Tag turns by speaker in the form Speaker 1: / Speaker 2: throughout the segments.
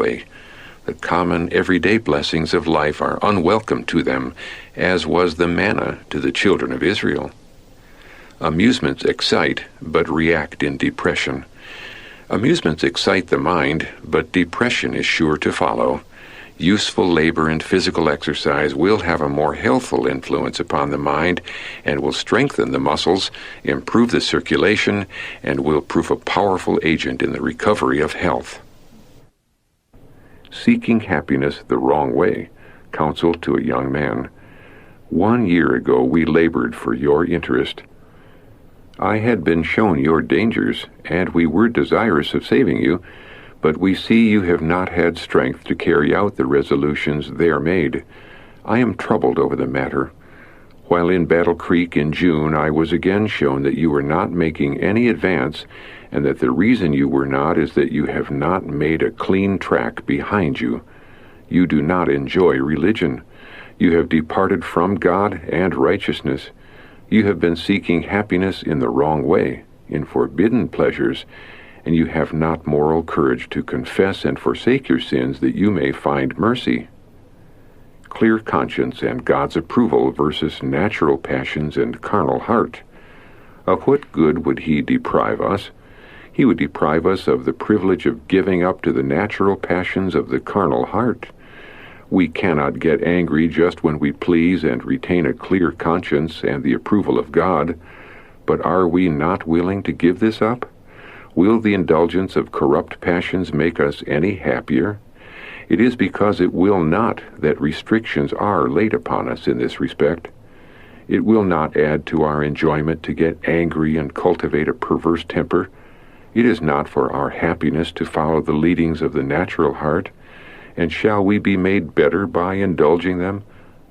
Speaker 1: way. The common, everyday blessings of life are unwelcome to them, as was the manna to the children of Israel. Amusements excite, but react in depression. Amusements excite the mind, but depression is sure to follow. Useful labor and physical exercise will have a more healthful influence upon the mind and will strengthen the muscles, improve the circulation, and will prove a powerful agent in the recovery of health. Seeking happiness the wrong way. Counsel to a young man. 1 year ago we labored for your interest. I had been shown your dangers, and we were desirous of saving you, but we see you have not had strength to carry out the resolutions there made. I am troubled over the matter. While in Battle Creek in June, I was again shown that you were not making any advance, and that the reason you were not is that you have not made a clean track behind you. You do not enjoy religion. You have departed from God and righteousness. You have been seeking happiness in the wrong way, in forbidden pleasures, and you have not moral courage to confess and forsake your sins that you may find mercy. Clear conscience and God's approval versus natural passions and carnal heart. Of what good would he deprive us? He would deprive us of the privilege of giving up to the natural passions of the carnal heart. We cannot get angry just when we please and retain a clear conscience and the approval of God. But are we not willing to give this up? Will the indulgence of corrupt passions make us any happier? It is because it will not that restrictions are laid upon us in this respect. It will not add to our enjoyment to get angry and cultivate a perverse temper. It is not for our happiness to follow the leadings of the natural heart. And shall we be made better by indulging them?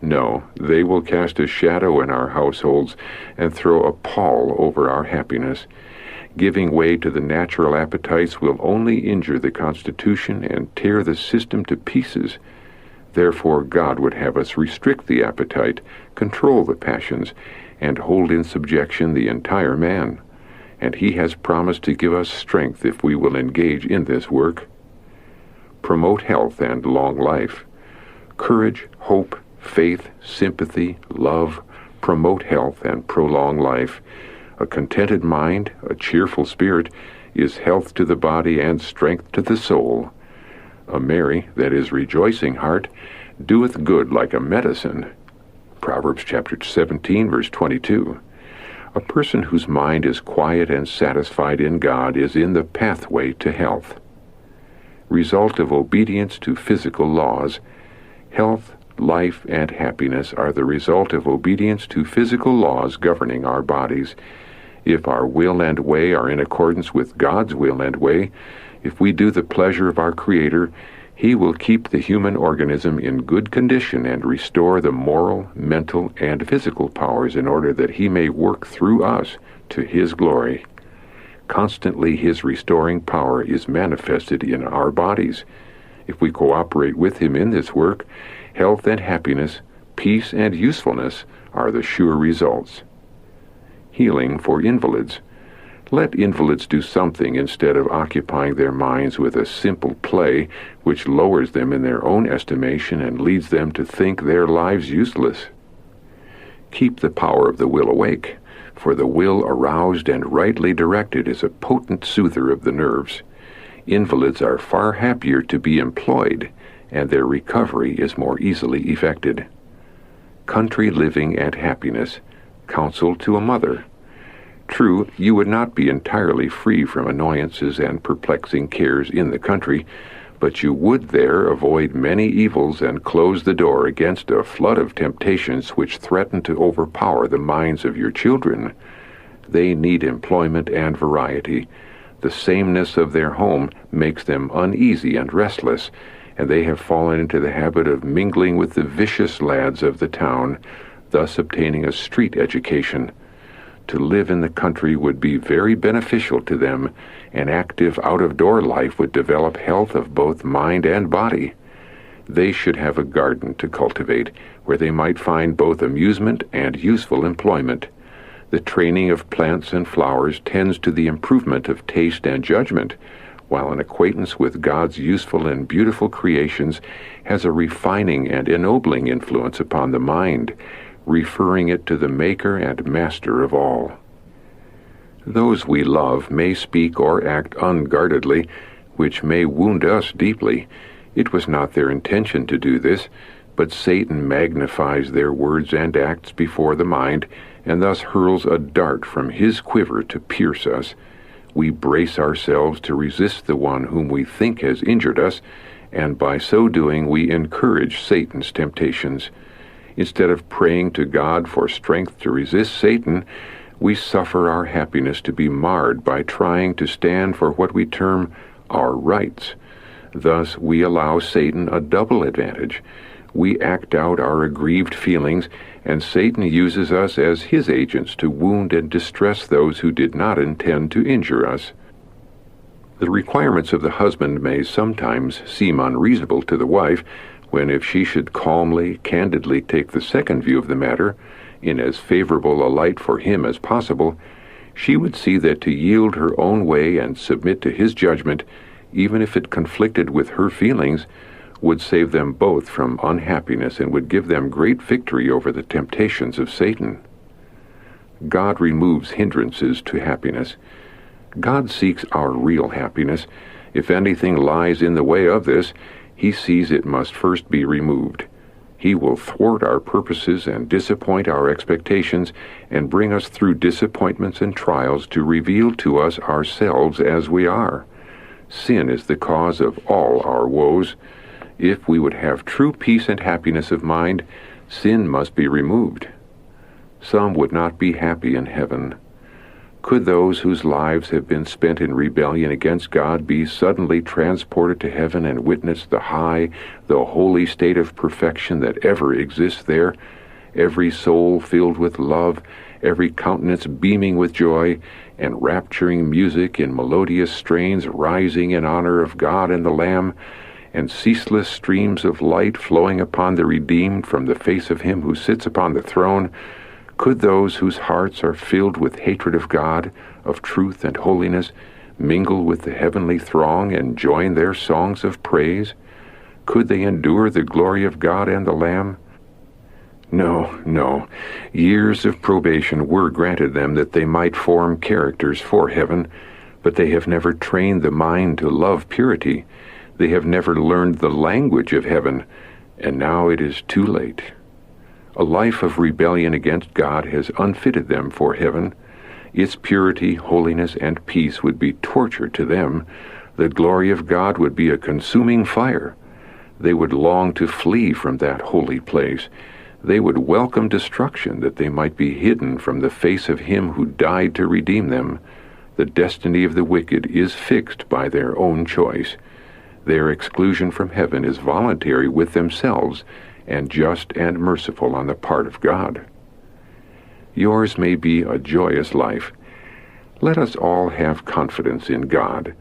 Speaker 1: No, they will cast a shadow in our households and throw a pall over our happiness. Giving way to the natural appetites will only injure the constitution and tear the system to pieces. Therefore God would have us restrict the appetite, control the passions, and hold in subjection the entire man. And he has promised to give us strength if we will engage in this work. Promote health and long life. Courage, hope, faith, sympathy, love promote health and prolong life. A contented mind, a cheerful spirit, is health to the body and strength to the soul. A merry, that is, rejoicing heart, doeth good like a medicine. Proverbs chapter 17, verse 22. A person whose mind is quiet and satisfied in God is in the pathway to health. Result of obedience to physical laws. Health, life, and happiness are the result of obedience to physical laws governing our bodies. If our will and way are in accordance with God's will and way, if we do the pleasure of our Creator, He will keep the human organism in good condition and restore the moral, mental, and physical powers in order that He may work through us to His glory. Constantly His restoring power is manifested in our bodies. If we cooperate with Him in this work, health and happiness, peace and usefulness are the sure results. Healing for invalids. Let invalids do something instead of occupying their minds with a simple play which lowers them in their own estimation and leads them to think their lives useless. Keep the power of the will awake, for the will aroused and rightly directed is a potent soother of the nerves. Invalids are far happier to be employed, and their recovery is more easily effected. Country living and happiness. Counsel to a mother. True, you would not be entirely free from annoyances and perplexing cares in the country, but you would there avoid many evils and close the door against a flood of temptations which threaten to overpower the minds of your children. They need employment and variety. The sameness of their home makes them uneasy and restless, and they have fallen into the habit of mingling with the vicious lads of the town, thus obtaining a street education. To live in the country would be very beneficial to them. An active out-of-door life would develop health of both mind and body. They should have a garden to cultivate, where they might find both amusement and useful employment. The training of plants and flowers tends to the improvement of taste and judgment, while an acquaintance with God's useful and beautiful creations has a refining and ennobling influence upon the mind, referring it to the Maker and Master of all. Those we love may speak or act unguardedly, which may wound us deeply. It was not their intention to do this, but Satan magnifies their words and acts before the mind, and thus hurls a dart from his quiver to pierce us. We brace ourselves to resist the one whom we think has injured us, and by so doing we encourage Satan's temptations. Instead of praying to God for strength to resist Satan, we suffer our happiness to be marred by trying to stand for what we term our rights. Thus we allow Satan a double advantage. We act out our aggrieved feelings, and Satan uses us as his agents to wound and distress those who did not intend to injure us. The requirements of the husband may sometimes seem unreasonable to the wife, when if she should calmly, candidly take the second view of the matter, in as favorable a light for him as possible, she would see that to yield her own way and submit to his judgment, even if it conflicted with her feelings, would save them both from unhappiness and would give them great victory over the temptations of Satan. God removes hindrances to happiness. God seeks our real happiness. If anything lies in the way of this, he sees it must first be removed. He will thwart our purposes and disappoint our expectations and bring us through disappointments and trials to reveal to us ourselves as we are. Sin is the cause of all our woes. If we would have true peace and happiness of mind, sin must be removed. Some would not be happy in heaven. Could those whose lives have been spent in rebellion against God be suddenly transported to heaven and witness the high, the holy state of perfection that ever exists there, every soul filled with love, every countenance beaming with joy, and rapturing music in melodious strains rising in honor of God and the Lamb, and ceaseless streams of light flowing upon the redeemed from the face of him who sits upon the throne? Could those whose hearts are filled with hatred of God, of truth and holiness, mingle with the heavenly throng and join their songs of praise? Could they endure the glory of God and the Lamb? No. Years of probation were granted them that they might form characters for heaven, but they have never trained the mind to love purity. They have never learned the language of heaven, and now it is too late. A life of rebellion against God has unfitted them for heaven. Its purity, holiness, and peace would be torture to them. The glory of God would be a consuming fire. They would long to flee from that holy place. They would welcome destruction that they might be hidden from the face of him who died to redeem them. The destiny of the wicked is fixed by their own choice. Their exclusion from heaven is voluntary with themselves, and just and merciful on the part of God. Yours may be a joyous life. Let us all have confidence in God.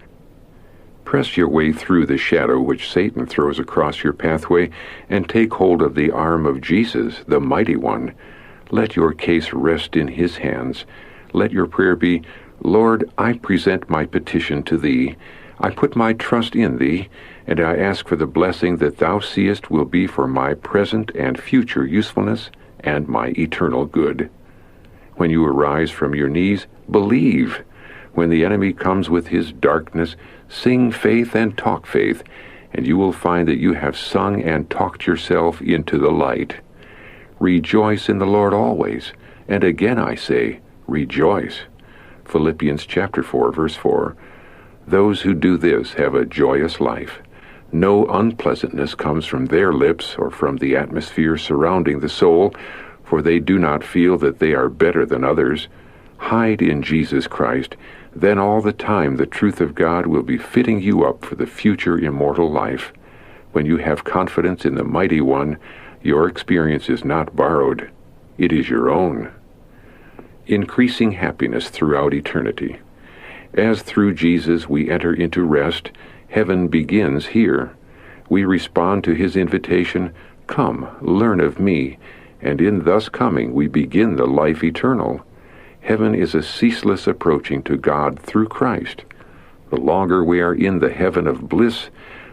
Speaker 1: Press your way through the shadow which Satan throws across your pathway, and take hold of the arm of Jesus, the Mighty One. Let your case rest in his hands. Let your prayer be, Lord, I present my petition to thee. I put my trust in thee, and I ask for the blessing that thou seest will be for my present and future usefulness and my eternal good. When you arise from your knees, believe. When the enemy comes with his darkness, sing faith and talk faith, and you will find that you have sung and talked yourself into the light. Rejoice in the Lord always, and again I say, rejoice. Philippians chapter 4, verse 4. Those who do this have a joyous life. No unpleasantness comes from their lips or from the atmosphere surrounding the soul, for they do not feel that they are better than others. Hide in Jesus Christ, then all the time the truth of God will be fitting you up for the future immortal life. When you have confidence in the Mighty One, your experience is not borrowed. It is your own. Increasing happiness throughout eternity. As through Jesus we enter into rest, heaven begins here. We respond to his invitation, Come, learn of me, and in thus coming we begin the life eternal. Heaven is a ceaseless approaching to God through Christ. The longer we are in the heaven of bliss,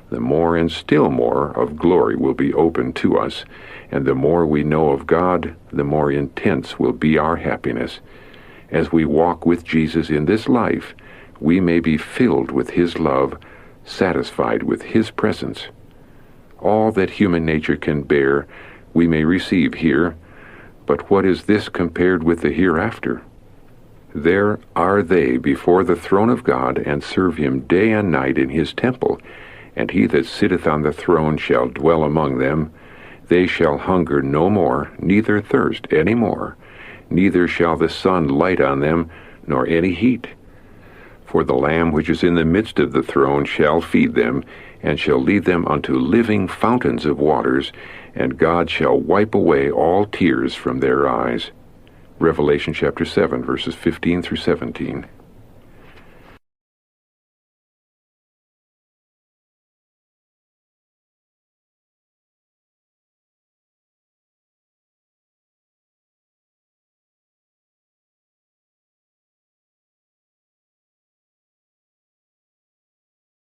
Speaker 1: the more and still more of glory will be open to us, and the more we know of God, the more intense will be our happiness. As we walk with Jesus in this life, we may be filled with His love, satisfied with His presence. All that human nature can bear, we may receive here, but what is this compared with the hereafter? There are they before the throne of God, and serve Him day and night in His temple, and He that sitteth on the throne shall dwell among them. They shall hunger no more, neither thirst any more, neither shall the sun light on them, nor any heat. For the Lamb which is in the midst of the throne shall feed them, and shall lead them unto living fountains of waters, and God shall wipe away all tears from their eyes. Revelation chapter 7, verses 15 through 17.